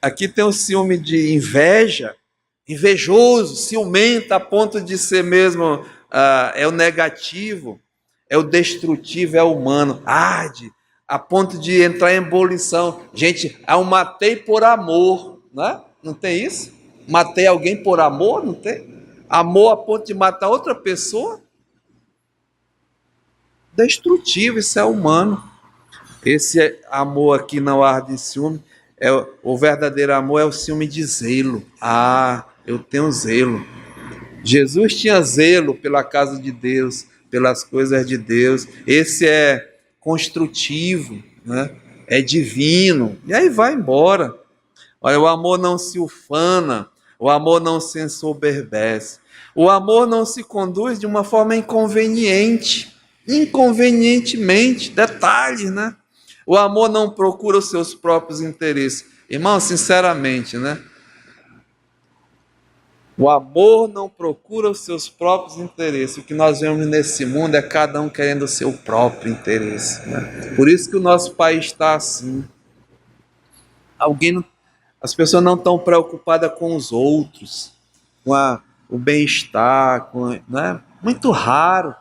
Aqui tem o ciúme de inveja, invejoso, ciumento a ponto de ser mesmo, é o negativo, é o destrutivo, é o humano, arde, a ponto de entrar em ebulição. Gente, eu matei por amor, né? Não tem isso? Matei alguém por amor, não tem? Amor a ponto de matar outra pessoa? Destrutivo, isso é humano. Esse amor aqui não arde em ciúme. O verdadeiro amor é o ciúme de zelo. Eu tenho zelo. Jesus tinha zelo pela casa de Deus, pelas coisas de Deus. Esse é construtivo, né? É divino. E aí vai embora. Olha, o amor não se ufana, o amor não se ensoberbece. O amor não se conduz de uma forma inconvenientemente, detalhes, né? O amor não procura os seus próprios interesses. Irmão, sinceramente, né? O amor não procura os seus próprios interesses. O que nós vemos nesse mundo é cada um querendo o seu próprio interesse, né? Por isso que o nosso país está assim. Alguém não, as pessoas não estão preocupadas com os outros, com o bem-estar, né? Muito raro.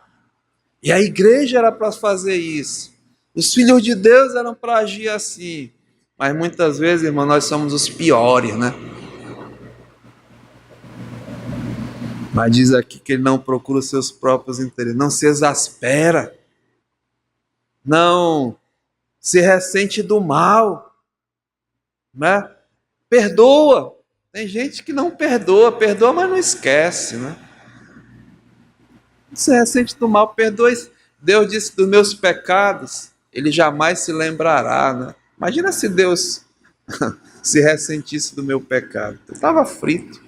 E a igreja era para fazer isso. Os filhos de Deus eram para agir assim. Mas muitas vezes, irmão, nós somos os piores, né? Mas diz aqui que ele não procura os seus próprios interesses. Não se exaspera. Não se ressente do mal, né? Perdoa. Tem gente que não perdoa, mas não esquece, né? Se ressente do mal, perdoa. Deus disse dos meus pecados, ele jamais se lembrará, né? Imagina se Deus se ressentisse do meu pecado. Eu estava frito.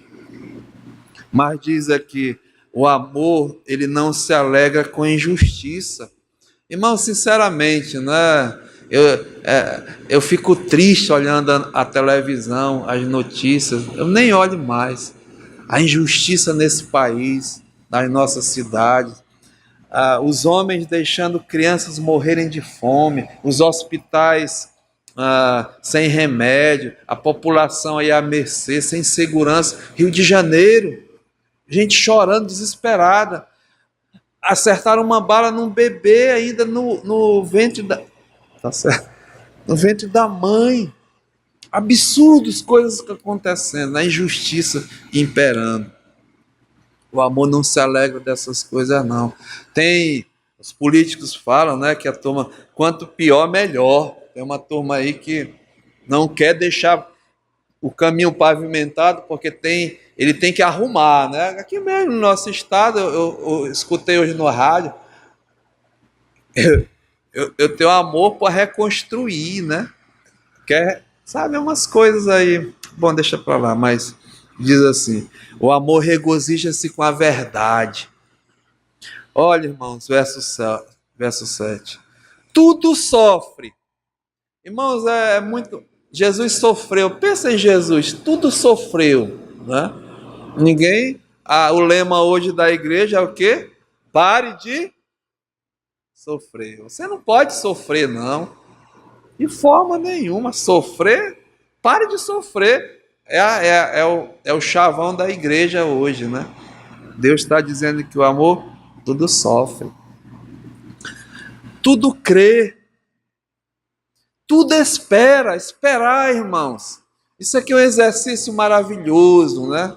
Mas diz aqui, o amor, ele não se alegra com injustiça. Irmão, sinceramente, né? Eu fico triste olhando a televisão, as notícias. Eu nem olho mais. A injustiça nesse país, nas nossas cidades. Os homens deixando crianças morrerem de fome. Os hospitais sem remédio. A população aí à mercê, sem segurança. Rio de Janeiro. Gente chorando, desesperada. Acertaram uma bala num bebê ainda no ventre da... Tá certo? No ventre da mãe. Absurdos coisas acontecendo, a injustiça imperando. O amor não se alegra dessas coisas, não. Os políticos falam, né, que a turma, quanto pior, melhor. Tem uma turma aí que não quer deixar o caminho pavimentado porque ele tem que arrumar, né? Aqui mesmo no nosso estado, eu escutei hoje no rádio, eu tenho amor para reconstruir, né? Sabe, umas coisas aí. Bom, deixa para lá, mas diz assim: o amor regozija-se com a verdade. Olha, irmãos, verso 7. Tudo sofre. Irmãos, é muito. Jesus sofreu. Pensa em Jesus, tudo sofreu, né? Ninguém. O lema hoje da igreja é o quê? Pare de sofrer. Você não pode sofrer, não. De forma nenhuma. Sofrer, pare de sofrer. É o chavão da igreja hoje, né? Deus está dizendo que o amor tudo sofre, tudo crê, tudo espera. Esperar, irmãos. Isso aqui é um exercício maravilhoso, né?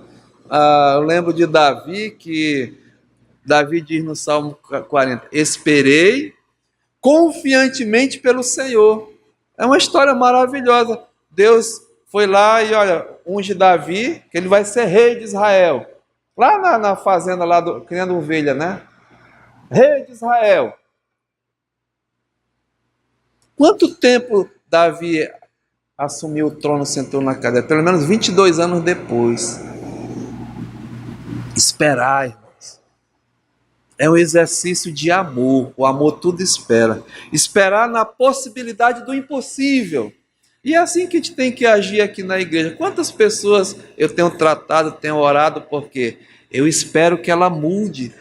Eu lembro de Davi, que Davi diz no Salmo 40, esperei confiantemente pelo Senhor. É uma história maravilhosa. Deus foi lá e, olha, unge Davi, que ele vai ser rei de Israel. Lá na fazenda, criando ovelha, né? Rei de Israel. Quanto tempo Davi assumiu o trono, sentou na cadeira? Pelo menos 22 anos depois. Esperar, irmãos. É um exercício de amor. O amor tudo espera. Esperar na possibilidade do impossível. E é assim que a gente tem que agir aqui na igreja. Quantas pessoas eu tenho tratado, tenho orado, porque eu espero que ela mude.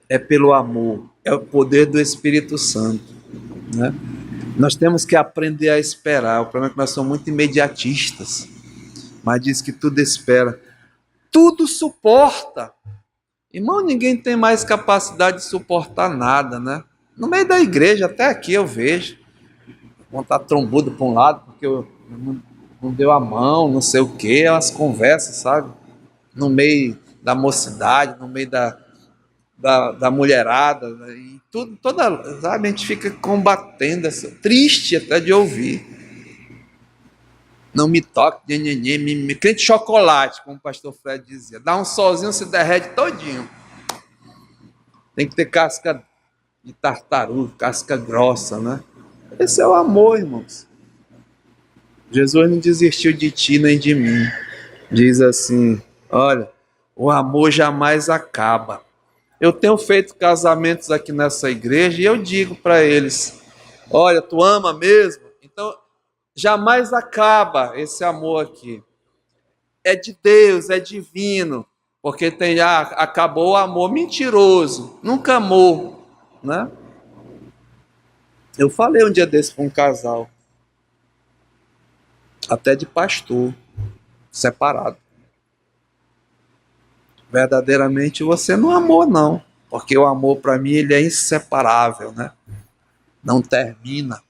É pelo amor. É o poder do Espírito Santo, né? Nós temos que aprender a esperar. O problema é que nós somos muito imediatistas. Mas diz que tudo espera. Tudo suporta. Irmão, ninguém tem mais capacidade de suportar nada, né? No meio da igreja, até aqui eu vejo. Vão estar trombudo para um lado, porque não deu a mão, não sei o quê. Elas conversam, sabe? No meio da mocidade, no meio da mulherada, e tudo, sabe? A gente fica combatendo, triste até de ouvir. Não me toque, crente chocolate, como o pastor Fred dizia. Dá um solzinho, se derrete todinho. Tem que ter casca de tartaruga, casca grossa, né? Esse é o amor, irmãos. Jesus não desistiu de ti nem de mim. Diz assim, olha, o amor jamais acaba. Eu tenho feito casamentos aqui nessa igreja e eu digo para eles, olha, tu ama mesmo? Então, jamais acaba esse amor aqui. É de Deus, é divino, porque acabou o amor mentiroso, nunca amou, né? Eu falei um dia desse para um casal. até de pastor, separado. Verdadeiramente você não amou, não, porque o amor para mim ele é inseparável, né? Não termina.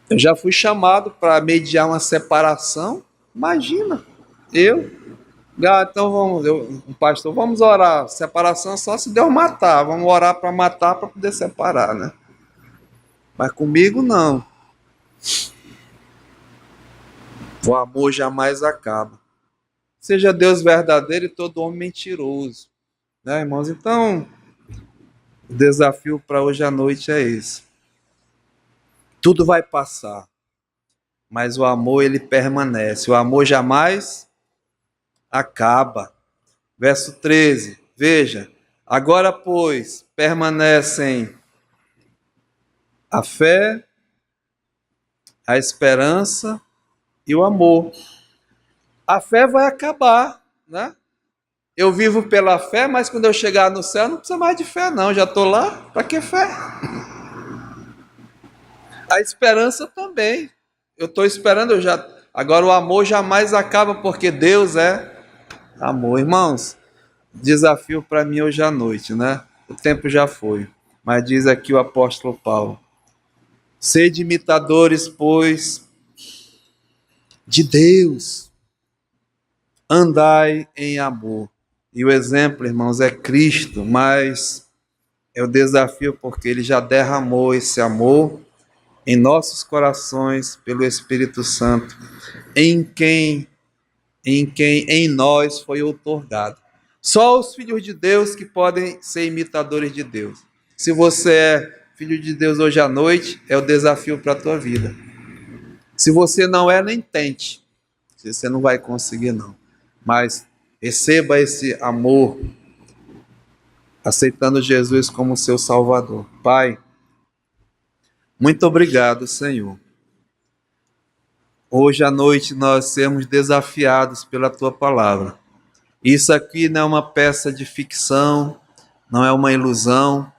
Eu já fui chamado para mediar uma separação. Imagina, então um pastor, vamos orar. Separação só se Deus matar. Vamos orar para matar para poder separar, né? Mas comigo não. O amor jamais acaba. Seja Deus verdadeiro e todo homem mentiroso, né, irmãos? Então, o desafio para hoje à noite é esse. Tudo vai passar, mas o amor ele permanece. O amor jamais acaba. Verso 13, veja. Agora, pois, permanecem a fé, a esperança e o amor. A fé vai acabar, né? Eu vivo pela fé, mas quando eu chegar no céu não precisa mais de fé não, já estou lá, para que fé? A esperança também. Eu estou esperando, agora o amor jamais acaba, porque Deus é amor. Irmãos, desafio para mim hoje à noite, né? O tempo já foi, mas diz aqui o apóstolo Paulo: sede imitadores, pois, de Deus, andai em amor. E o exemplo, irmãos, é Cristo, mas é o desafio porque ele já derramou esse amor em nossos corações pelo Espírito Santo, em quem em nós foi outorgado. Só os filhos de Deus que podem ser imitadores de Deus. Se você é filho de Deus hoje à noite, é o desafio para a tua vida. Se você não é, nem tente. Você não vai conseguir não. Mas receba esse amor, aceitando Jesus como seu Salvador. Pai, muito obrigado, Senhor. Hoje à noite nós sermos desafiados pela Tua Palavra. Isso aqui não é uma peça de ficção, não é uma ilusão,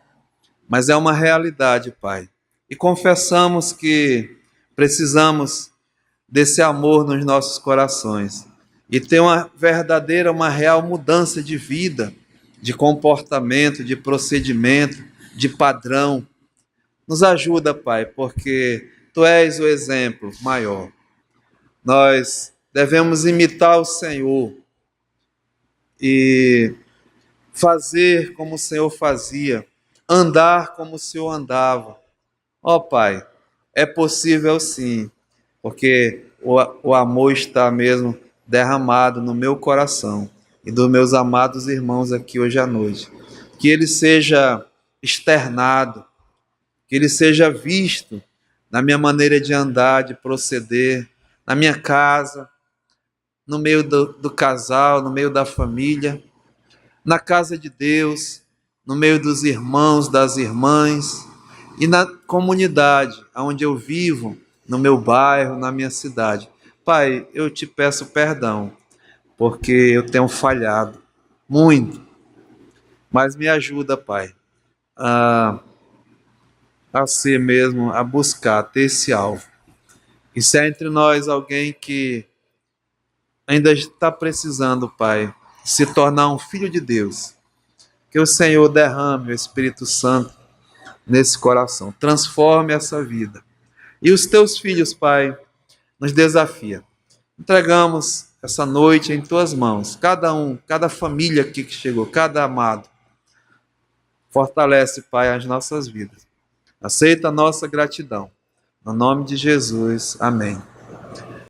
mas é uma realidade, Pai. E confessamos que precisamos desse amor nos nossos corações e ter uma verdadeira, uma real mudança de vida, de comportamento, de procedimento, de padrão. Nos ajuda, Pai, porque Tu és o exemplo maior. Nós devemos imitar o Senhor e fazer como o Senhor fazia, andar como o Senhor andava. Ó Pai, é possível sim, porque o amor está mesmo derramado no meu coração e dos meus amados irmãos aqui hoje à noite. Que ele seja externado, que ele seja visto na minha maneira de andar, de proceder, na minha casa, no meio do casal, no meio da família, na casa de Deus, no meio dos irmãos, das irmãs e na comunidade onde eu vivo, no meu bairro, na minha cidade. Pai, eu te peço perdão, porque eu tenho falhado muito, mas me ajuda, Pai, a ser mesmo, a buscar, a ter esse alvo. E se há entre nós alguém que ainda está precisando, Pai, se tornar um filho de Deus, que o Senhor derrame o Espírito Santo nesse coração, transforme essa vida. E os teus filhos, Pai, nos desafia. Entregamos essa noite em tuas mãos, cada um, cada família aqui que chegou, cada amado. Fortalece, Pai, as nossas vidas. Aceita a nossa gratidão. No nome de Jesus, amém.